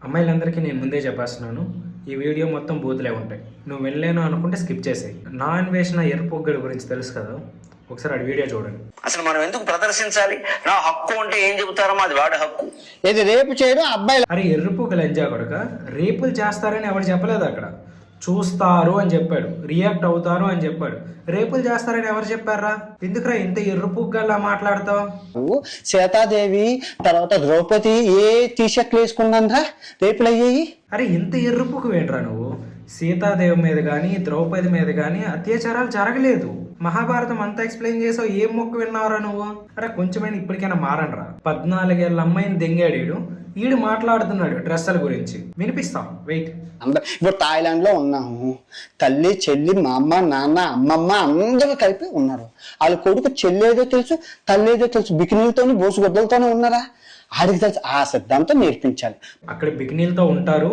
అమ్మాయిలందరికీ నేను ముందే చెప్పేస్తున్నాను, ఈ వీడియో మొత్తం బూతులే ఉంటాయి. నువ్వు వెళ్ళలేను అనుకుంటే స్కిప్ చేసేయి. నా అన్వేషణ ఎరుపుగ్గడి గురించి తెలుసు కదా, ఒకసారి ఆ వీడియో చూడండి. అసలు మనం ఎందుకు ప్రదర్శించాలి? నా హక్కు అంటే ఏం చెబుతారో అది వాడి హక్కు. ఇది రేపు చేయడం అబ్బాయి. అరే ఎర్రపుగ్గ లంజా కొడుక, రేపులు చేస్తారని ఎవరు చెప్పలేదు. అక్కడ చూస్తారు అని చెప్పాడు, రియాక్ట్ అవుతారు అని చెప్పాడు. రేపులు చేస్తారని ఎవరు చెప్పారా? ఎందుకురా ఇంత ఎర్రపుగ్గలా మాట్లాడతావు? సీతాదేవి తర్వాత ద్రౌపది ఏ టీషర్ట్లు వేసుకున్నారా రేపులు అయ్యాయి? అరే ఇంత ఎర్రపుగ్గు ఏంట్రా నువ్వు? సీతాదేవి మీద కానీ ద్రౌపది మీద కానీ అత్యాచారాలు జరగలేదు. మహాభారతం అంతా ఎక్స్ప్లెయిన్ చేసావు, ఏం మొక్క విన్నావురా నువ్వు? అరే కొంచెమైనా ఇప్పటికైనా మారండ్రా. 14 ఏళ్ళ అమ్మాయిని దెంగాడు ఈడు మాట్లాడుతున్నాడు డ్రెస్సుల గురించి. వినిపిస్తాం, వెయిట్. ఇప్పుడు థాయిలాండ్ లో ఉన్నాము. తల్లి చెల్లి మా అమ్మ నాన్న అమ్మమ్మ అందరూ కలిపి ఉన్నారు. వాళ్ళ కొడుకు చెల్లి ఏదో తెలుసు, తల్లి ఏదో తెలుసు. బికినీలతోని బోసుగొడ్డలతోనే ఉన్నారా? ఆడికి తెలుసు. ఆ సిద్ధాంతం నేర్పించాలి. అక్కడ బికినీలతో ఉంటారు,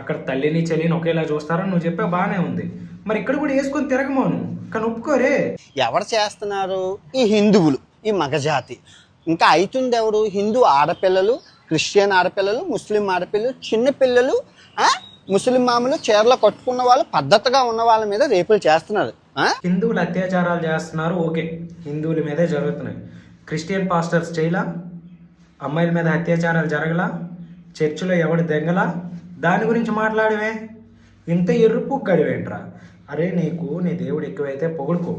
అక్కడ తల్లిని చెల్లిని ఒకేలా చూస్తారని నువ్వు చెప్పే బాగానే ఉంది. మరి ఇక్కడ కూడా వేసుకొని తిరగమోను, కానీ ఒప్పుకోరే. ఎవరు చేస్తున్నారు? ఈ హిందువులు, ఈ మగజాతి. ఇంకా అవుతుంది ఎవరు? హిందూ ఆడపిల్లలు, క్రిస్టియన్ ఆడపిల్లలు, ముస్లిం ఆడపిల్లలు, చిన్న పిల్లలు, ముస్లిం మామూలు చీరలు కట్టుకున్న వాళ్ళు, పద్ధతిగా ఉన్న వాళ్ళ మీద రేపులు చేస్తున్నారు. హిందువులు అత్యాచారాలు చేస్తున్నారు, ఓకే, హిందువుల మీదే జరుగుతున్నాయి. క్రిస్టియన్ పాస్టర్స్ చేయలా? అమ్మాయిల మీద అత్యాచారాలు జరగలా? చర్చిలో ఎవడు దెంగలా? దాని గురించి మాట్లాడవే? ఇంత ఎరుపు గడివేంట్రా? అరే నీకు నీ దేవుడు ఎక్కువైతే పొగుడుకో,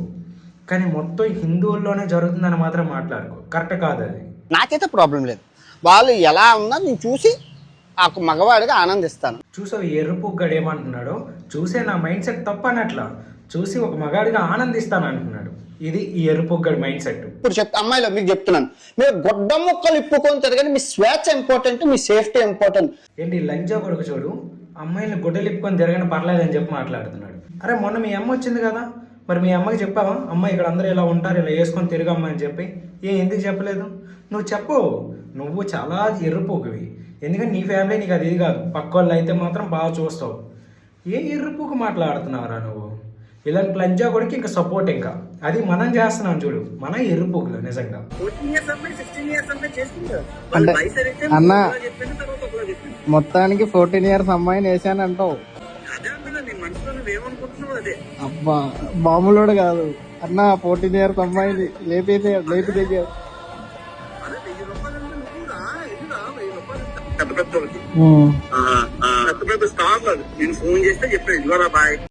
కానీ మొత్తం హిందువుల్లోనే జరుగుతుందని మాత్రం మాట్లాడుకో. కరెక్ట్ కాదు అది. నాకైతే ప్రాబ్లం లేదు. వాళ్ళు ఎలా ఉన్నా నేను చూసి ఆ మగవాడిగా ఆనందిస్తాను. చూసావు ఎరుపు గడి ఏమంటున్నాడో? చూసే నా మైండ్ సెట్ తప్ప అన్నట్లా. చూసి ఒక మగాడిగా ఆనందిస్తాను అంటున్నాడు. ఇది ఈ ఎరుపు గడి మైండ్ సెట్. ఇప్పుడు అమ్మాయిలో మీకు చెప్తున్నాను, మీరు గొడ్డ ముక్కలు ఇప్పుకొని తిరగండి. మీ స్వేచ్ఛ ఇంపార్టెంట్, మీ సేఫ్టీ ఇంపార్టెంట్. ఏంటి లంజా కొడుకు చూడు, అమ్మాయిని గుడ్డలు ఇప్పుకొని తిరగని పర్లేదని చెప్పి మాట్లాడుతున్నాడు. అరే మొన్న మీ అమ్మ వచ్చింది కదా, మరి మీ అమ్మకి చెప్పావా? అమ్మ ఇక్కడ అందరూ ఇలా ఉంటారు, ఇలా వేసుకొని తిరగమ్మా అని చెప్పి. ఎందుకు చెప్పలేదు? నువ్వు చెప్పు. నువ్వు చాలా ఎర్రపోకువి. ఎందుకంటే నీ ఫ్యామిలీ నీకు అది కాదు, పక్క వాళ్ళు అయితే మాత్రం బాగా చూస్తావు. ఏ ఎర్రపోకు మాట్లాడుతున్నావురా నువ్వు? ఇలాంటి లంజా కొడుకు ఇంకా సపోర్ట్. ఇంకా అది మనం చేస్తున్నాం చూడు, మన ఎర్రపోకులు నిజంగా. అన్న మొత్తానికి 14 years అమ్మాయిని వేసానంటావు. అబ్బా మామూలుడు కాదు అన్న, 14 years అమ్మాయిని లేపి దగ్గర పెద్ద పెద్ద స్టార్ నేను ఫోన్ చేస్తే చెప్పాను, ఇదిగోరా బాయ్.